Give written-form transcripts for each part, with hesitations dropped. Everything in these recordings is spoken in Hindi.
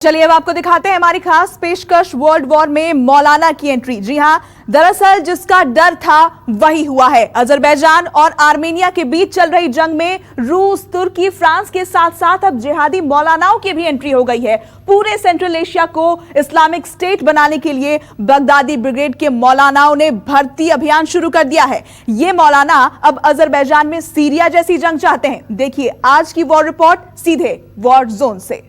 चलिए अब आपको दिखाते हैं हमारी खास पेशकश वर्ल्ड वॉर में मौलाना की एंट्री। जी हां, दरअसल जिसका डर था वही हुआ है। अजरबैजान और आर्मेनिया के बीच चल रही जंग में रूस, तुर्की, फ्रांस के साथ साथ अब जिहादी मौलानाओं की भी एंट्री हो गई है। पूरे सेंट्रल एशिया को इस्लामिक स्टेट बनाने के लिए बगदादी ब्रिगेड के मौलानाओं ने भर्ती अभियान शुरू कर दिया है। ये मौलाना अब अजरबैजान में सीरिया जैसी जंग चाहते हैं। देखिए आज की वॉर रिपोर्ट सीधे वॉर जोन से।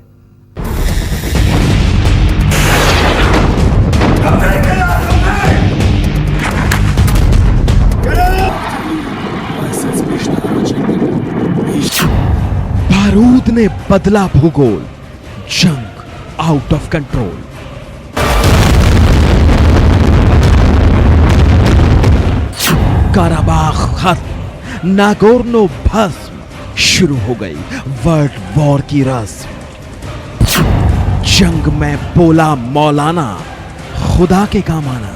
बारूद ने बदला भूगोल, जंग आउट ऑफ कंट्रोल। काराबाख खत्म, नागोर्नो भस्म, शुरू हो गई वर्ल्ड वॉर की रस्म। जंग में बोला मौलाना, खुदा के काम आना।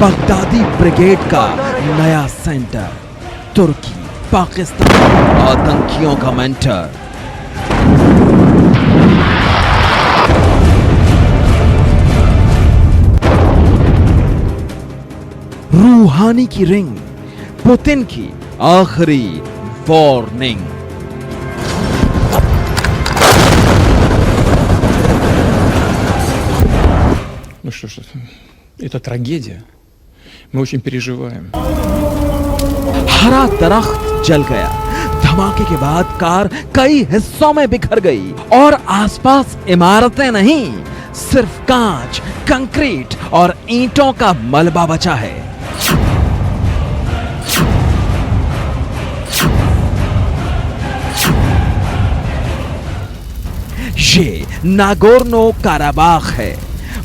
बगदादी ब्रिगेड का नया सेंटर, तुर्की, पाकिस्तान, आतंकियों का मेंटर। रूहानी की रिंग, पुतिन की आखिरी वार्निंग। Ну что ж, это трагедия. Мы очень переживаем. हरा दरख्त जल गया, धमाके के बाद कार कई हिस्सों में बिखर गई और आसपास इमारतें नहीं, सिर्फ कांच, कंक्रीट और ईंटों का मलबा बचा है। ये नागोर्नो काराबाख है,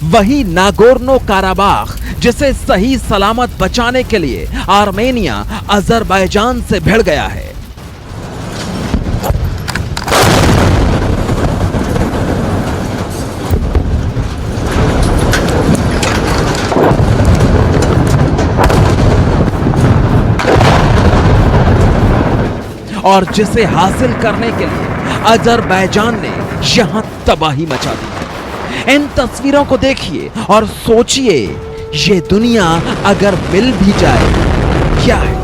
वही नागोर्नो काराबाख जिसे सही सलामत बचाने के लिए आर्मेनिया अजरबैजान से भिड़ गया है। और जिसे हासिल करने के लिए अजरबैजान ने यहां तबाही मचा दी है। इन तस्वीरों को देखिए और सोचिए, ये दुनिया अगर मिल भी जाए क्या है।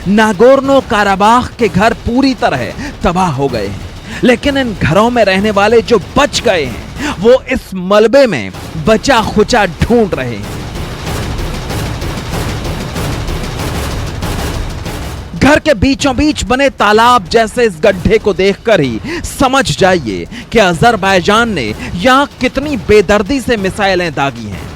नागोर्नो काराबाख के घर पूरी तरह तबाह हो गए हैं, लेकिन इन घरों में रहने वाले जो बच गए हैं वो इस मलबे में बचा खुचा ढूंढ रहे हैं। घर के बीचों बीच बने तालाब जैसे इस गड्ढे को देखकर ही समझ जाइए कि अजरबैजान ने यहां कितनी बेदर्दी से मिसाइलें दागी हैं।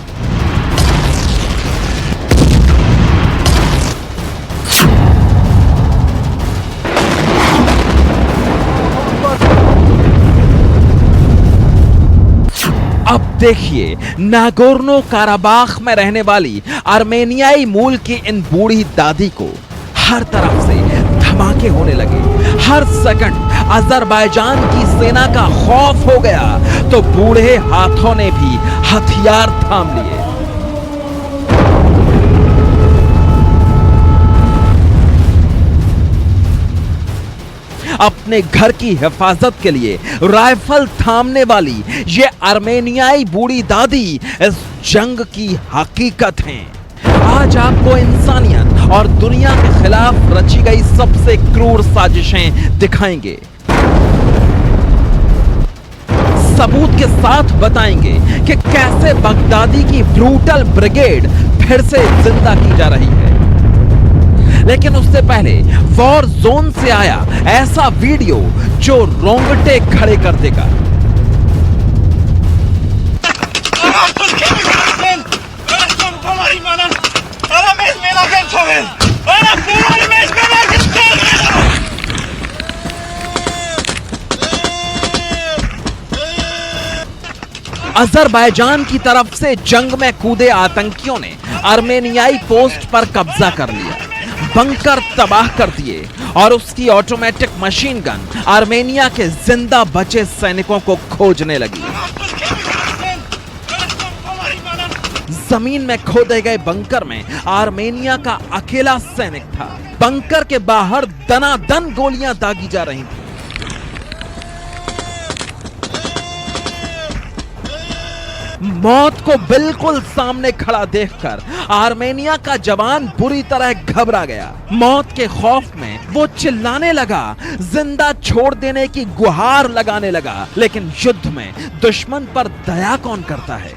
अब देखिए नागोर्नो काराबाख में रहने वाली आर्मेनियाई मूल की इन बूढ़ी दादी को हर तरफ से धमाके होने लगे। हर सेकंड अजरबैजान की सेना का खौफ हो गया तो बूढ़े हाथों ने भी हथियार थाम लिए। अपने घर की हिफाजत के लिए राइफल थामने वाली ये आर्मेनियाई बूढ़ी दादी इस जंग की हकीकत हैं। आज आपको इंसानियत और दुनिया के खिलाफ रची गई सबसे क्रूर साजिशें दिखाएंगे। सबूत के साथ बताएंगे कि कैसे बगदादी की ब्रूटल ब्रिगेड फिर से जिंदा की जा रही है। लेकिन उससे पहले वॉर जोन से आया ऐसा वीडियो जो रोंगटे खड़े कर देगा। Para mí es mi agente, Azerbaijan की तरफ से जंग में कूदे आतंकियों ने आर्मेनियाई पोस्ट पर कब्जा कर लिया, बंकर तबाह कर दिए और उसकी ऑटोमेटिक मशीन गन आर्मेनिया के जिंदा बचे सैनिकों को खोजने लगी। जमीन में खोदे गए बंकर में आर्मेनिया का अकेला सैनिक था। बंकर के बाहर दनादन गोलियां दागी जा रही थी। मौत को बिल्कुल सामने खड़ा देखकर आर्मेनिया का जवान बुरी तरह घबरा गया। मौत के खौफ में वो चिल्लाने लगा, जिंदा छोड़ देने की गुहार लगाने लगा। लेकिन युद्ध में दुश्मन पर दया कौन करता है?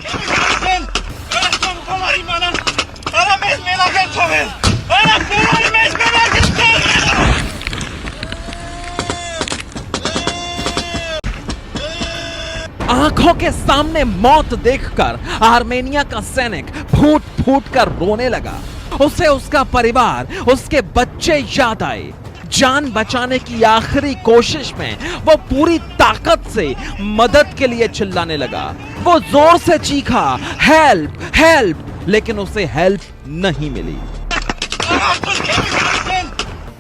आंखों के सामने मौत देखकर आर्मेनिया का सैनिक फूट फूट कर रोने लगा। उसे उसका परिवार, उसके बच्चे याद आए। जान बचाने की आखिरी कोशिश में वो पूरी ताकत से मदद के लिए चिल्लाने लगा। वो जोर से चीखा, हेल्प हेल्प, लेकिन उसे हेल्प नहीं मिली।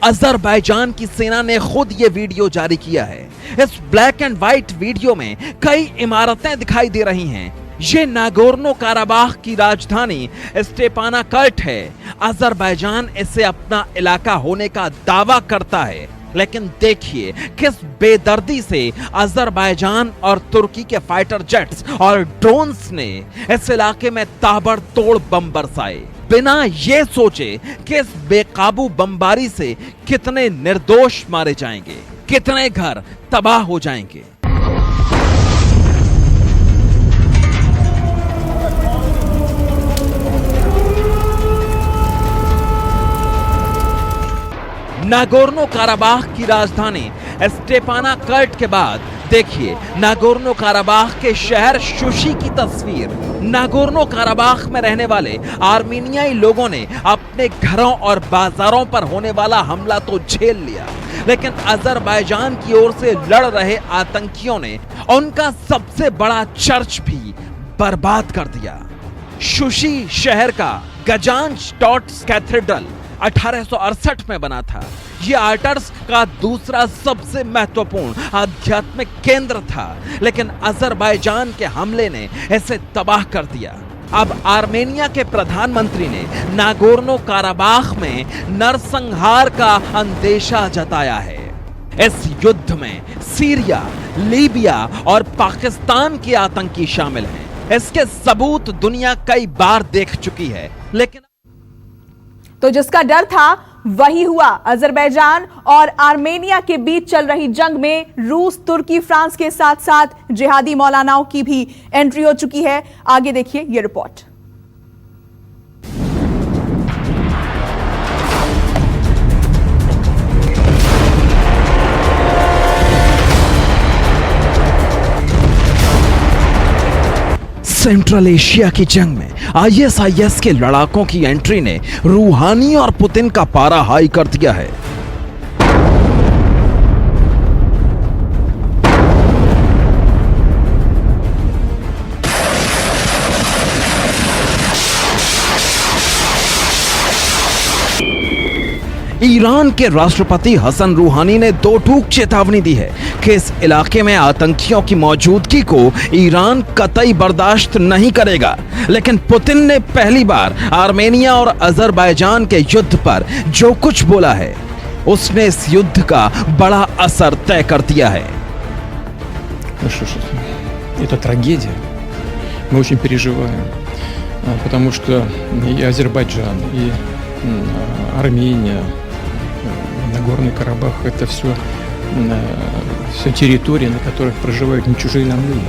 अजरबैजान की सेना ने खुद ये वीडियो जारी किया है। इस ब्लैक एंड व्हाइट वीडियो में कई इमारतें दिखाई दे रही हैं। ये नागोर्नो काराबाख की राजधानी स्टेपानाकर्ट है। अजरबैजान इसे अपना इलाका होने का दावा करता है, लेकिन देखिए किस बेदर्दी से अजरबैजान और तुर्की के फाइटर जेट्स और ड्रोन्स ने इस इलाके में ताबड़तोड़ बम बरसाए, बिना ये सोचे कि इस बेकाबू बमबारी से कितने निर्दोष मारे जाएंगे, कितने घर तबाह हो जाएंगे। नागोर्नो काराबाख की राजधानी स्टेपानाकर्ट के बाद देखिए नागोर्नो काराबाख के शहर शुशी की तस्वीर। नागोर्नो काराबाख में रहने वाले आर्मेनियाई लोगों ने अपने घरों और बाजारों पर होने वाला हमला तो झेल लिया, लेकिन अजरबैजान की ओर से लड़ रहे आतंकियों ने उनका सबसे बड़ा चर्च भी बर्बाद कर दिया। शुशी शहर का गजांज टॉट्स कैथेड्रल 1868 में बना था। यह आर्टर्स का दूसरा सबसे महत्वपूर्ण आध्यात्मिक केंद्र था, लेकिन अजरबैजान के हमले ने इसे तबाह कर दिया। अब आर्मेनिया के प्रधानमंत्री ने नागोर्नो काराबाख में नरसंहार का अंदेशा जताया है। इस युद्ध में सीरिया, लीबिया और पाकिस्तान के आतंकी शामिल हैं। इसके सबूत दुनिया कई बार देख चुकी है, लेकिन तो जिसका डर था वही हुआ। अजरबैजान और आर्मेनिया के बीच चल रही जंग में रूस, तुर्की, फ्रांस के साथ साथ जिहादी मौलानाओं की भी एंट्री हो चुकी है। आगे देखिए ये रिपोर्ट। सेंट्रल एशिया की जंग में आईएसआईएस के लड़ाकों की एंट्री ने रूहानी और पुतिन का पारा हाई कर दिया है। ईरान के राष्ट्रपति हसन रूहानी ने दो टूक चेतावनी दी है कि इस इलाके में आतंकियों की मौजूदगी को ईरान कतई बर्दाश्त नहीं करेगा। लेकिन पुतिन ने पहली बार आर्मेनिया और अजरबैजान के युद्ध पर जो कुछ बोला है, उसने इस युद्ध का बड़ा असर तय कर दिया है। Ну что ж, это трагедия. Мы очень переживаем, потому что и Азербайджан, и Армения, Нагорный Карабах — это все территории, на которых проживают не чужие нам люди.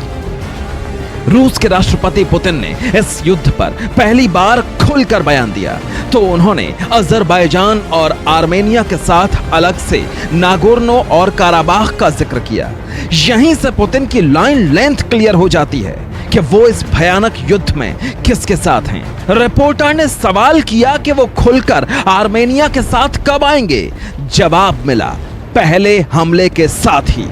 रूस के राष्ट्रपति पुतिन ने इस युद्ध पर पहली बार खुलकर बयान दिया तो उन्होंने अजरबैजान और आर्मेनिया के साथ अलग से नागोर्नो और काराबाख का जिक्र किया। यहीं से पुतिन की लाइन लेंथ क्लियर हो जाती है कि वो इस भयानक युद्ध में किसके साथ हैं। रिपोर्टर ने सवाल किया कि वो खुलकर आर्मेनिया के साथ कब आएंगे। जवाब मिला, पहले हमले के साथ ही।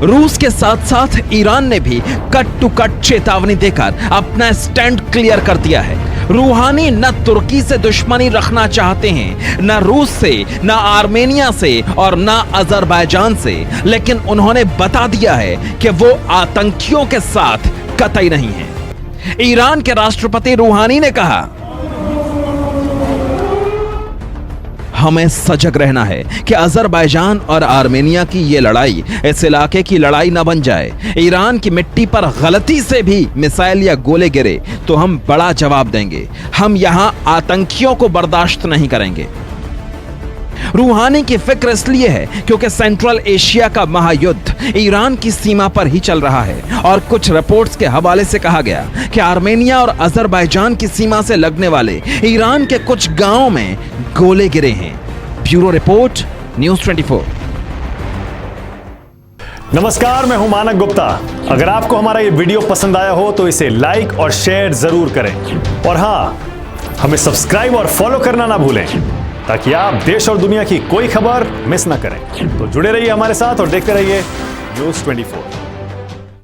रूस के साथ साथ ईरान ने भी कट टू कट चेतावनी देकर अपना स्टैंड क्लियर कर दिया है। रूहानी न तुर्की से दुश्मनी रखना चाहते हैं, न रूस से, न आर्मेनिया से और न अजरबैजान से, लेकिन उन्होंने बता दिया है कि वो आतंकियों के साथ कतई नहीं है। ईरान के राष्ट्रपति रूहानी ने कहा, हमें सजग रहना है कि अजरबैजान और आर्मेनिया की ये लड़ाई इस इलाके की लड़ाई न बन जाए। ईरान की मिट्टी पर गलती से भी मिसाइल या गोले गिरे तो हम बड़ा जवाब देंगे। हम यहां आतंकियों को बर्दाश्त नहीं करेंगे। रूहानी की फिक्र इसलिए है क्योंकि सेंट्रल एशिया का महायुद्ध ईरान की सीमा पर ही चल रहा है और कुछ रिपोर्ट्स के हवाले से कहा गया कि आर्मेनिया और अजरबैजान की सीमा से लगने वाले ईरान के कुछ गांवों में गोले गिरे हैं। Bureau report, news 24। नमस्कार, मैं हूं मानक गुप्ता। अगर आपको हमारा ये वीडियो पसंद आया हो तो इसे लाइक और शेयर जरूर करें और हाँ, हमें सब्सक्राइब और फॉलो करना ना भूलें ताकि आप देश और दुनिया की कोई खबर मिस ना करें। तो जुड़े रहिए हमारे साथ और देखते रहिए न्यूज़ 24।